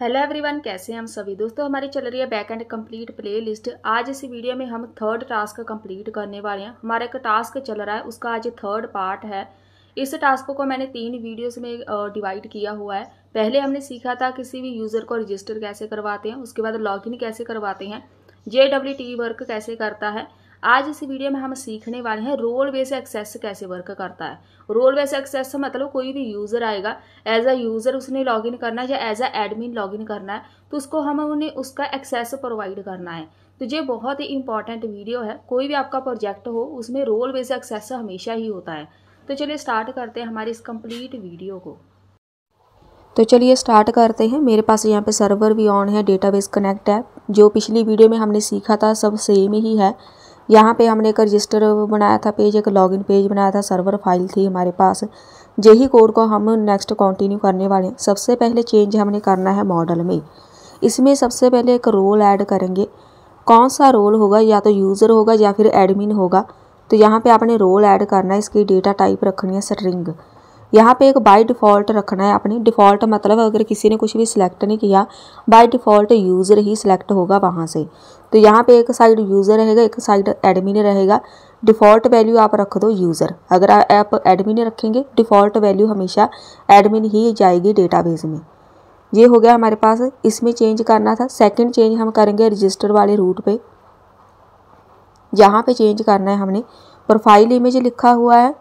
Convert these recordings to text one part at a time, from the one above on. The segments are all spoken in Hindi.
हेलो एवरीवन, कैसे हैं हम सभी दोस्तों। हमारी चल रही है back and complete play list. आज इस वीडियो में हम थर्ड टास्क कंप्लीट करने वाले हैं। हमारा एक टास्क चल रहा है, उसका आज थर्ड पार्ट है। इस टास्क को मैंने 3 वीडियोस में डिवाइड किया हुआ है। पहले हमने सीखा था किसी भी यूज़र को रजिस्टर कैसे करवाते हैं, उसके बाद लॉगिन कैसे करवाते हैं, JWT वर्क कैसे करता है। आज इस वीडियो में हम सीखने वाले हैं रोल बेस एक्सेस कैसे वर्क करता है। रोल बेस एक्सेस मतलब कोई भी यूज़र आएगा, एज अ यूज़र उसने लॉगिन करना है या एज अ एडमिन लॉगिन करना है, तो उसको हम उन्हें उसका एक्सेस प्रोवाइड करना है। तो ये बहुत ही इंपॉर्टेंट वीडियो है। कोई भी आपका प्रोजेक्ट हो उसमें रोल बेस एक्सेस हमेशा ही होता है। तो चलिए स्टार्ट करते हैं हमारी इस कंप्लीट वीडियो को। तो चलिए स्टार्ट करते हैं। मेरे पास यहाँ पे सर्वर भी ऑन है, डेटाबेस कनेक्ट है। जो पिछली वीडियो में हमने सीखा था सब सेम ही है। यहाँ पे हमने एक रजिस्टर बनाया था पेज, एक लॉगिन पेज बनाया था, सर्वर फाइल थी हमारे पास। यही कोड को हम नेक्स्ट कंटिन्यू करने वाले हैं। सबसे पहले चेंज हमने करना है मॉडल में। इसमें सबसे पहले एक रोल ऐड करेंगे। कौन सा रोल होगा, या तो यूज़र होगा या फिर एडमिन होगा। तो यहाँ पे आपने रोल ऐड करना है। इसकी डेटा टाइप रखनी है स्ट्रिंग। यहाँ पे एक बाय डिफ़ॉल्ट रखना है अपनी। डिफ़ॉल्ट मतलब अगर किसी ने कुछ भी सिलेक्ट नहीं किया, by default user he select होगा वहाँ से। तो यहाँ पे एक साइड यूज़र रहेगा, एक साइड एडमिन रहेगा। डिफ़ॉल्ट वैल्यू आप रख दो यूज़र। अगर आप एडमिन रखेंगे, डिफ़ॉल्ट वैल्यू हमेशा एडमिन ही जाएगी डेटाबेस में। ये हो गया हमारे पास। इसमें चेंज करना था। सेकंड चेंज हम करेंगे रजिस्टर वाले रूट पे। यहाँ पे चेंज करना है हमने। प्रोफाइल इमेज लिखा हुआ है,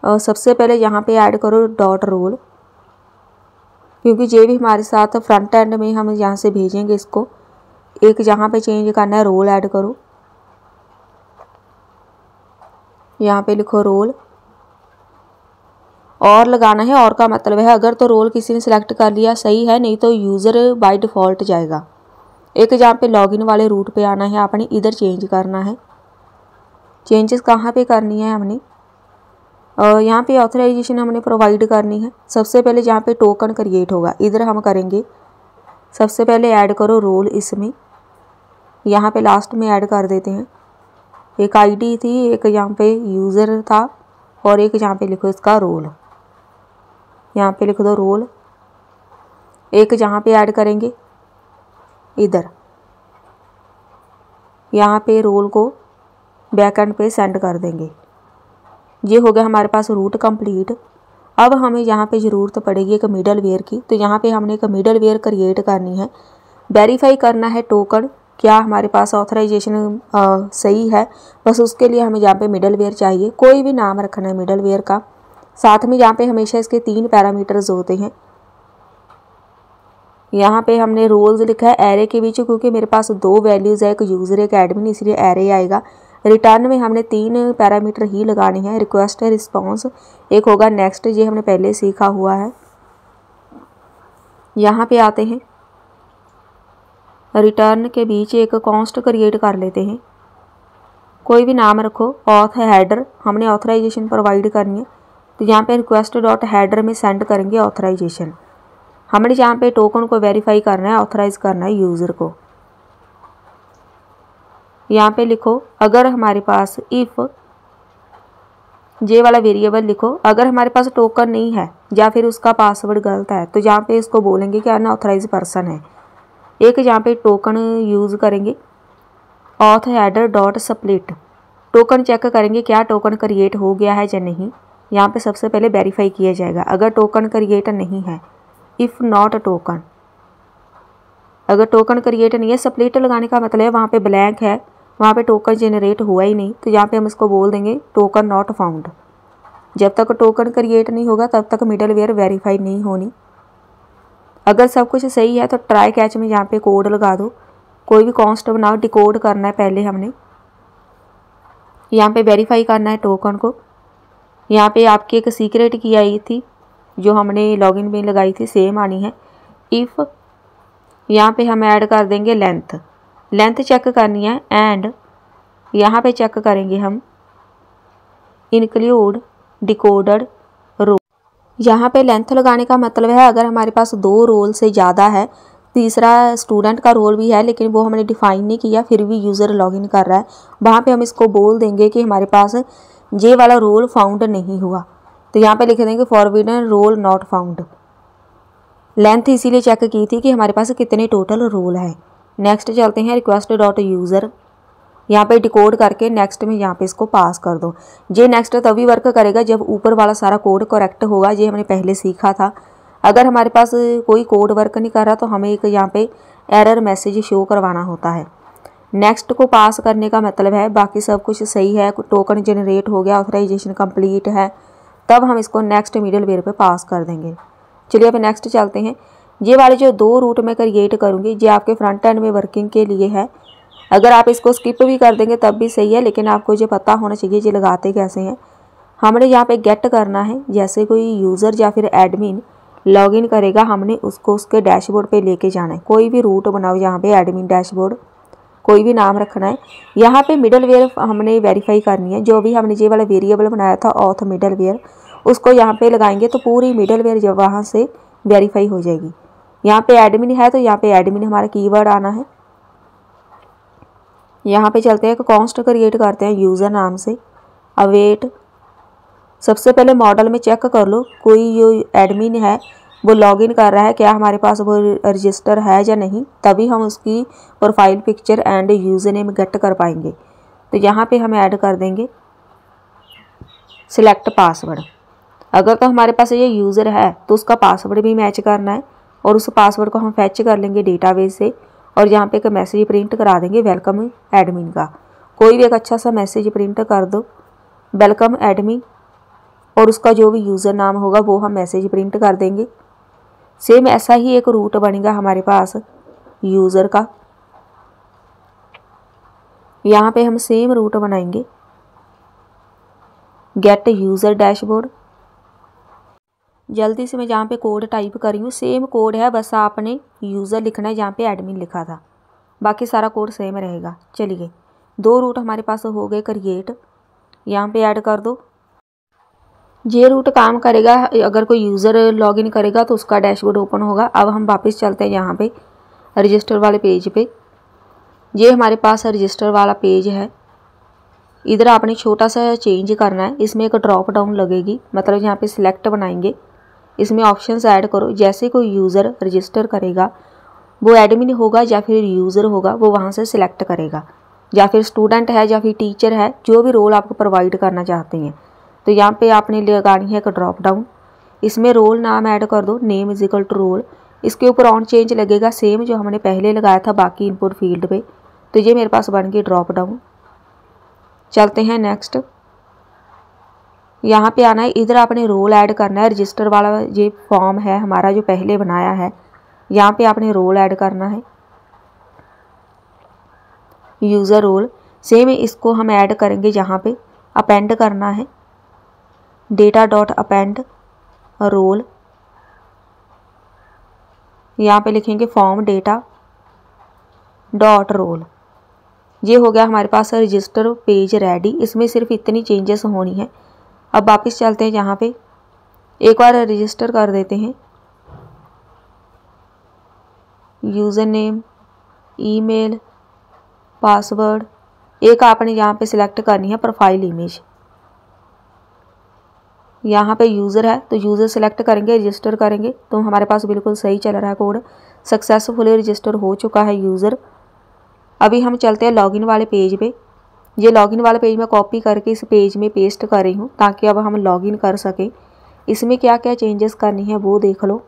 सबसे पहले यहाँ पे ऐड करो डॉट रोल, क्योंकि ये भी हमारे साथ फ्रंट एंड में हम यहाँ से भेजेंगे इसको। एक यहाँ पे चेंज करना है, रोल ऐड करो। यहाँ पे लिखो रोल, और लगाना है। और का मतलब है अगर तो रोल किसी ने सिलेक्ट कर लिया सही है, नहीं तो यूज़र बाय डिफ़ॉल्ट जाएगा। एक यहाँ पे लॉगिन वाले रूट पे आना है आपने, इधर चेंज करना है। चेंजेस कहाँ पे करनी है हमने, यहाँ पे ऑथराइजेशन हमने प्रोवाइड करनी है। सबसे पहले जहाँ पे टोकन क्रिएट होगा इधर हम करेंगे। सबसे पहले ऐड करो रोल इसमें, यहाँ पे लास्ट में ऐड कर देते हैं। एक आईडी थी, एक यहाँ पे यूज़र था, और एक यहाँ पे लिखो इसका रोल। यहाँ पे लिख दो रोल। एक जहाँ पे ऐड करेंगे इधर, यहाँ पे रोल को बैकएंड पे सेंड कर देंगे। ये हो गया हमारे पास रूट कंप्लीट। अब हमें यहाँ पे ज़रूरत पड़ेगी एक मिडल वेयर की। तो यहाँ पे हमने एक मिडल वेयर क्रिएट करनी है। वेरीफाई करना है टोकन, क्या हमारे पास ऑथराइजेशन सही है। बस उसके लिए हमें यहाँ पे मिडल वेयर चाहिए। कोई भी नाम रखना है मिडल वेयर का। साथ में यहाँ पे हमेशा इसके 3 पैरामीटर्स होते हैं। यहाँ पे हमने रोल्स लिखा है एरे के बीच, क्योंकि मेरे पास 2 वैल्यूज़ है, एक यूज़र एक एडमिन, इसलिए एरे आएगा। रिटर्न में हमने 3 पैरामीटर ही लगाने हैं, रिक्वेस्ट है, रिस्पॉन्स, एक होगा नेक्स्ट, ये हमने पहले सीखा हुआ है। यहाँ पे आते हैं, रिटर्न के बीच एक कॉन्स्ट क्रिएट कर लेते हैं। कोई भी नाम रखो। ऑथ हेडर, हमने ऑथराइजेशन प्रोवाइड करनी है। तो यहाँ पे रिक्वेस्ट डॉट हेडर में सेंड करेंगे ऑथराइजेशन। हमने यहाँ पे टोकन को वेरीफाई करना है, ऑथराइज करना है यूज़र को। यहाँ पे लिखो अगर हमारे पास इफ़, जे वाला वेरिएबल लिखो। अगर हमारे पास टोकन नहीं है या फिर उसका पासवर्ड गलत है, तो यहाँ पे इसको बोलेंगे कि अनऑथराइज पर्सन है। एक यहाँ पे टोकन यूज़ करेंगे, auth header dot split. Token check करेंगे क्या टोकन क्रिएट हो गया है या नहीं। यहाँ पे सबसे पहले वेरीफाई किया जाएगा। अगर टोकन क्रिएट नहीं है, इफ़ नॉट टोकन, अगर टोकन क्रिएट नहीं है, स्प्लिट लगाने का मतलब है वहाँ पे ब्लैंक है, वहाँ पे टोकन जनरेट हुआ ही नहीं। तो यहाँ पे हम इसको बोल देंगे टोकन नॉट फाउंड। जब तक टोकन क्रिएट नहीं होगा तब तक मिडल वेयर वेरीफाई नहीं होनी। अगर सब कुछ सही है तो ट्राई कैच में यहाँ पे कोड लगा दो। कोई भी कॉन्स्ट बनाओ, डिकोड करना है पहले हमने। यहाँ पे वेरीफाई करना है टोकन को। यहाँ पे आपकी एक सीक्रेट की आई थी जो हमने लॉगिन में लगाई थी, सेम आनी है। इफ़, यहाँ पे हम ऐड कर देंगे लेंथ। लेंथ चेक करनी है, एंड यहाँ पे चेक करेंगे हम इंक्लूड डिकोडेड रो। यहाँ पे लेंथ लगाने का मतलब है अगर हमारे पास 2 रोल से ज़्यादा है, तीसरा स्टूडेंट का रोल भी है लेकिन वो हमने डिफ़ाइन नहीं किया, फिर भी यूज़र लॉगिन कर रहा है, वहाँ पे हम इसको बोल देंगे कि हमारे पास ये वाला रोल फाउंड नहीं हुआ। तो यहाँ पे लिख देंगे forbidden role not found. Length इसीलिए चेक की थी कि हमारे पास कितने टोटल रोल है। नेक्स्ट चलते हैं रिक्वेस्ट डॉट यूज़र, यहाँ पे डिकोड करके नेक्स्ट में यहाँ पे इसको पास कर दो। ये नेक्स्ट तभी वर्क करेगा जब ऊपर वाला सारा कोड करेक्ट होगा, ये हमने पहले सीखा था। अगर हमारे पास कोई कोड वर्क नहीं कर रहा तो हमें एक यहाँ पे एरर मैसेज शो करवाना होता है। नेक्स्ट को पास करने का मतलब है बाकी सब कुछ सही है, टोकन जनरेट हो गया, ऑथराइजेशन कंप्लीट है, तब हम इसको नेक्स्ट मिडलवेयर पे पास कर देंगे। चलिए अब नेक्स्ट चलते हैं। ये वाले जो 2 रूट मैं क्रिएट करूँगी ये आपके फ्रंट एंड में वर्किंग के लिए है। अगर आप इसको स्किप भी कर देंगे तब भी सही है, लेकिन आपको ये पता होना चाहिए ये लगाते कैसे हैं। हमने यहाँ पे गेट करना है, जैसे कोई यूज़र या फिर एडमिन लॉगिन करेगा हमने उसको उसके डैशबोर्ड पे लेके जाना है। कोई भी रूट बनाओ, यहाँ पे एडमिन डैशबोर्ड कोई भी नाम रखना है। यहाँ पे मिडलवेयर हमने वेरीफाई करनी है। जो भी हमने ये वाला वेरिएबल बनाया था ऑथ मिडलवेयर, उसको यहाँ पे लगाएंगे तो पूरी मिडलवेयर जब वहाँ से वेरीफाई हो जाएगी। यहाँ पे एडमिन है तो यहाँ पे एडमिन हमारा कीवर्ड आना है। यहाँ पे चलते हैं कि कॉन्स्ट क्रिएट करते हैं यूज़र नाम से। अवेट सबसे पहले मॉडल में चेक कर लो कोई जो एडमिन है वो लॉगिन कर रहा है, क्या हमारे पास वो रजिस्टर है या नहीं, तभी हम उसकी profile picture end user name gate कर पाएंगे। तो यहाँ पे हम ऐड कर देंगे सिलेक्ट पासवर्ड। अगर तो हमारे पास ये यूज़र है तो उसका पासवर्ड भी मैच करना है और उस पासवर्ड को हम फैच कर लेंगे डेटाबेस से और यहाँ पे एक मैसेज प्रिंट करा देंगे वेलकम एडमिन का। कोई भी एक अच्छा सा मैसेज प्रिंट कर दो वेलकम एडमिन, और उसका जो भी यूज़र नाम होगा वो हम मैसेज प्रिंट कर देंगे। सेम ऐसा ही एक रूट बनेगा हमारे पास यूज़र का। यहाँ पे हम सेम रूट बनाएंगे गेट यूज़र डैशबोर्ड। जल्दी से मैं जहाँ पे कोड टाइप कर रही हूँ सेम कोड है, बस आपने यूज़र लिखना है जहाँ पे एडमिन लिखा था, बाकी सारा कोड सेम रहेगा। चलिए 2 रूट हमारे पास हो गए क्रिएट, यहाँ पे ऐड कर दो। ये रूट काम करेगा अगर कोई यूज़र लॉगिन करेगा तो उसका डैशबोर्ड ओपन होगा। अब हम वापस चलते हैं यहाँ पे रजिस्टर वाले पेज पे। ये हमारे पास रजिस्टर वाला पेज है। इधर आपने छोटा सा चेंज करना है, इसमें एक ड्रॉप डाउन लगेगी, मतलब यहाँ पे सिलेक्ट बनाएंगे, इसमें ऑप्शंस ऐड करो। जैसे कोई यूज़र रजिस्टर करेगा वो एडमिन होगा या फिर यूज़र होगा वो वहाँ से सिलेक्ट करेगा, या फिर स्टूडेंट है या फिर टीचर है, जो भी रोल आपको प्रोवाइड करना चाहते हैं। तो यहाँ पे आपने लगानी है एक ड्रॉप डाउन, इसमें रोल नाम ऐड कर दो name is equal to role. इसके ऊपर ऑन चेंज लगेगा सेम जो हमने पहले लगाया था बाकी इनपुट फील्ड पे। तो ये मेरे पास बन गई ड्रॉप डाउन। चलते हैं नेक्स्ट। यहाँ पे आना है, इधर आपने रोल ऐड करना है। रजिस्टर वाला ये फॉर्म है हमारा जो पहले बनाया है, यहाँ पे आपने रोल ऐड करना है यूज़र रोल। सेम इसको हम ऐड करेंगे, यहाँ पे अपेंड करना है डेटा डॉट अपेंड रोल। यहाँ पे लिखेंगे फॉर्म डेटा डॉट रोल। ये हो गया हमारे पास रजिस्टर पेज रेडी। इसमें सिर्फ इतनी चेंजेस होनी है। अब वापस चलते हैं, यहाँ पे एक बार रजिस्टर कर देते हैं। यूज़र नेम, ईमेल, पासवर्ड, एक आपने यहाँ पे सिलेक्ट करनी है प्रोफाइल इमेज। यहाँ पे यूज़र है तो यूज़र सेलेक्ट करेंगे, रजिस्टर करेंगे तो हमारे पास बिल्कुल सही चल रहा है कोड। सक्सेसफुली रजिस्टर हो चुका है यूज़र। अभी हम चलते हैं लॉगिन वाले पेज पे। ये लॉगिन वाला पेज मैं कॉपी करके इस पेज में पेस्ट कर रही हूँ ताकि अब हम लॉगिन कर सकें। इसमें क्या क्या चेंजेस करनी है वो देख लो।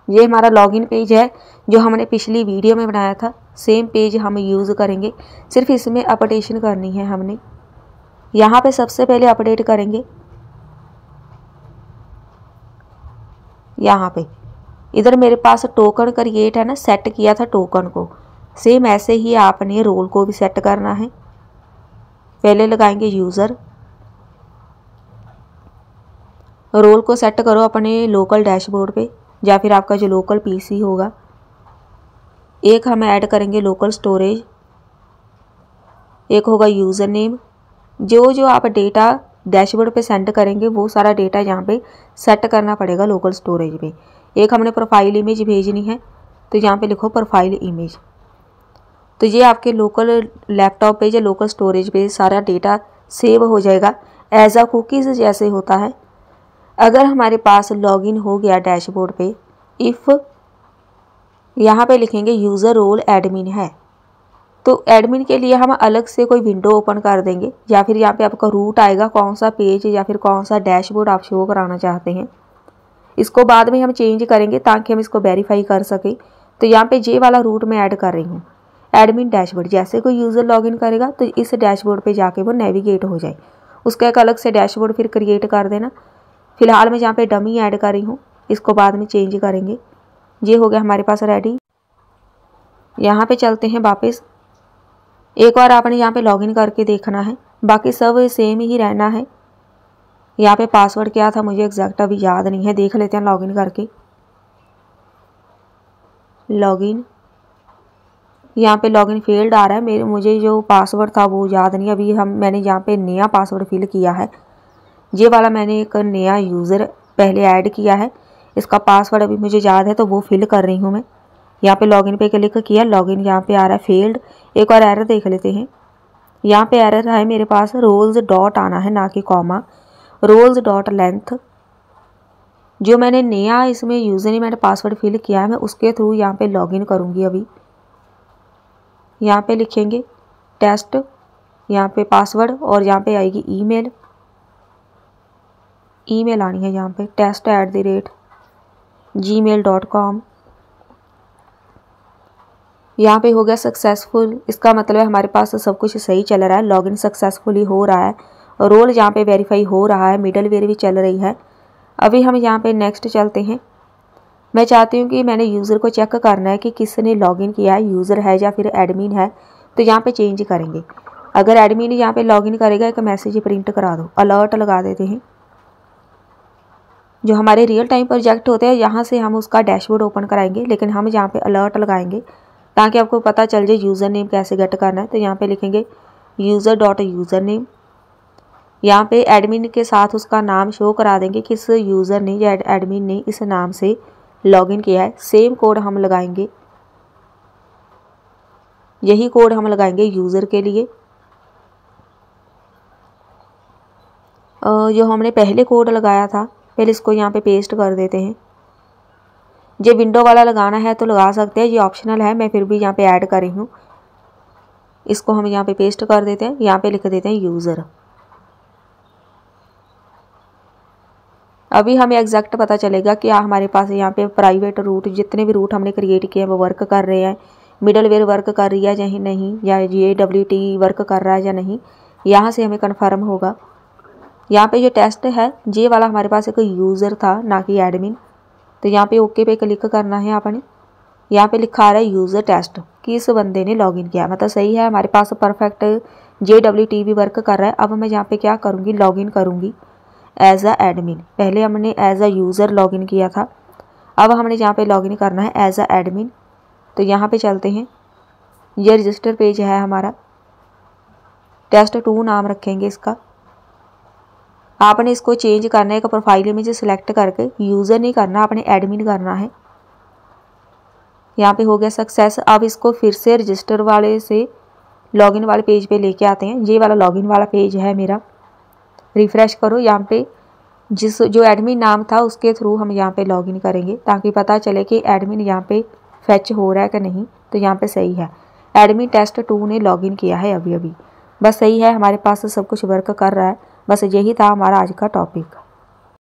ये हमारा लॉगिन पेज है जो हमने पिछली वीडियो में बनाया था, सेम पेज हम यूज़ करेंगे, सिर्फ इसमें अपडेशन करनी है हमने। यहाँ पे सबसे पहले अपडेट करेंगे, यहाँ पे इधर मेरे पास टोकन क्रिएट है ना, सेट किया था टोकन को। सेम ऐसे ही आपने रोल को भी सेट करना है। पहले लगाएंगे यूज़र, रोल को सेट करो अपने लोकल डैशबोर्ड पे या फिर आपका जो लोकल पीसी होगा। एक हम ऐड करेंगे लोकल स्टोरेज, एक होगा यूज़र नेम। जो आप डेटा डैशबोर्ड पे सेंड करेंगे वो सारा डेटा यहाँ पे सेट करना पड़ेगा लोकल स्टोरेज पे। एक हमने प्रोफाइल इमेज भेजनी है तो यहाँ पे लिखो प्रोफाइल इमेज। तो ये आपके लोकल लैपटॉप पे या लोकल स्टोरेज पे सारा डेटा सेव हो जाएगा एज अ कुकीज़ जैसे होता है। अगर हमारे पास लॉगिन हो गया डैशबोर्ड पे इफ़ यहाँ पे लिखेंगे यूज़र रोल एडमिन है, तो एडमिन के लिए हम अलग से कोई विंडो ओपन कर देंगे, या फिर यहाँ पे आपका रूट आएगा, कौन सा पेज या फिर कौन सा डैशबोर्ड आप शो कराना चाहते हैं। इसको बाद में हम चेंज करेंगे ताकि हम इसको वेरीफाई कर सकें। तो यहाँ पे जे वाला रूट मैं ऐड कर रही हूँ, एडमिन डैशबोर्ड। जैसे कोई यूज़र लॉगिन करेगा तो इस डैशबोर्ड पे जाके वो नेविगेट हो जाए, उसका एक अलग से डैशबोर्ड फिर क्रिएट कर देना। फिलहाल मैं यहाँ पे डमी ऐड कर रही हूँ, इसको बाद में चेंज करेंगे। ये हो गया हमारे पास रेडी। यहाँ पे चलते हैं वापस। एक बार आपने यहाँ पे लॉगिन करके देखना है, बाकी सब सेम ही रहना है। यहाँ पे पासवर्ड क्या था मुझे एग्जैक्ट अभी याद नहीं है, देख लेते हैं लॉगिन करके। लॉगिन, यहाँ पे लॉगिन फेल्ड आ रहा है। मुझे जो पासवर्ड था वो याद नहीं। अभी मैंने यहाँ पे नया पासवर्ड फिल किया है, ये वाला मैंने एक नया यूज़र पहले ऐड किया है, इसका पासवर्ड अभी मुझे याद है तो वो फिल कर रही हूँ मैं। यहाँ पे लॉगिन पे क्लिक किया, लॉगिन यहाँ पे आ रहा है फेल्ड। एक और एरर देख लेते हैं। यहाँ पे एरर है मेरे पास रोल्स डॉट आना है, ना कि कॉमा। रोल्स डॉट लेंथ, जो मैंने नया इसमें user name and password fill किया है मैं उसके थ्रू यहाँ पे लॉगिन करूँगी। अभी यहाँ पे लिखेंगे टेस्ट, यहाँ पे पासवर्ड और यहाँ पे आएगी ईमेल आनी है यहाँ पे test@gmail.com। यहाँ पे हो गया सक्सेसफुल। इसका मतलब है हमारे पास सब कुछ सही चल रहा है, लॉगिन सक्सेसफुली हो रहा है, रोल यहाँ पे वेरीफाई हो रहा है, मिडलवेयर भी चल रही है। अभी हम यहाँ पे नेक्स्ट चलते हैं। मैं चाहती हूँ कि मैंने यूज़र को चेक करना है कि किसने लॉगिन किया है, यूज़र है या फिर एडमिन है, तो यहाँ पे चेंज करेंगे। अगर एडमिन यहाँ पे लॉगिन करेगा एक मैसेज प्रिंट करा दो, अलर्ट लगा देते हैं। जो हमारे रियल टाइम प्रोजेक्ट होते हैं यहाँ से हम उसका डैशबोर्ड ओपन कराएंगे, लेकिन हम यहाँ पे अलर्ट लगाएंगे ताकि आपको पता चल जाए यूज़र नेम कैसे गेट करना है। तो यहाँ पे लिखेंगे यूज़र डॉट यूज़र नेम। यहाँ पे एडमिन के साथ उसका नाम शो करा देंगे, किस यूज़र ने या एडमिन ने इस नाम से लॉगिन किया है। सेम कोड हम लगाएंगे, यही कोड हम लगाएंगे यूज़र के लिए। जो हमने पहले कोड लगाया था, पहले इसको यहाँ पे पेस्ट कर देते हैं। ये विंडो वाला लगाना है तो लगा सकते हैं, ये ऑप्शनल है, मैं फिर भी यहाँ पे ऐड कर रही हूँ। इसको हम यहाँ पे पेस्ट कर देते हैं, यहाँ पे लिख देते हैं यूज़र। अभी हमें एग्जैक्ट पता चलेगा कि हमारे पास यहाँ पे प्राइवेट रूट, जितने भी रूट हमने क्रिएट किए हैं वो वर्क कर रहे हैं, मिडलवेयर वर्क कर रही है या नहीं, या JWT वर्क कर रहा है या नहीं, यहाँ से हमें कन्फर्म होगा। यहाँ पे जो टेस्ट है ये वाला हमारे पास एक यूज़र था, ना कि एडमिन। तो यहाँ पे ओके पे क्लिक करना है आपने। यहाँ पे लिखा आ रहा है यूज़र टेस्ट, कि इस बंदे ने लॉगिन किया, मतलब सही है, हमारे पास परफेक्ट JWT भी वर्क कर रहा है। अब मैं यहाँ पे क्या करूँगी, लॉगिन करूँगी एज अ एडमिन। पहले हमने एज अ यूज़र लॉगिन किया था, अब हमने यहाँ पे लॉगिन करना है एज अ एडमिन। तो यहाँ पे चलते हैं, ये रजिस्टर पेज है हमारा, test2 नाम रखेंगे इसका। आपने इसको चेंज करना है, एक प्रोफाइल इमेज सिलेक्ट करके, यूज़र नहीं करना, आपने एडमिन करना है। यहाँ पे हो गया सक्सेस। अब इसको फिर से रजिस्टर वाले से लॉगिन वाले पेज पे लेके आते हैं। ये वाला लॉगिन वाला पेज है मेरा, रिफ़्रेश करो। यहाँ पे जो एडमिन नाम था उसके थ्रू हम यहाँ पे लॉगिन करेंगे ताकि पता चले कि एडमिन यहाँ पे फैच हो रहा है कि नहीं। तो यहाँ पे सही है, एडमिन test2 ने लॉगिन किया है अभी। बस सही है, हमारे पास सब कुछ वर्क कर रहा है। बस यही था हमारा आज का टॉपिक।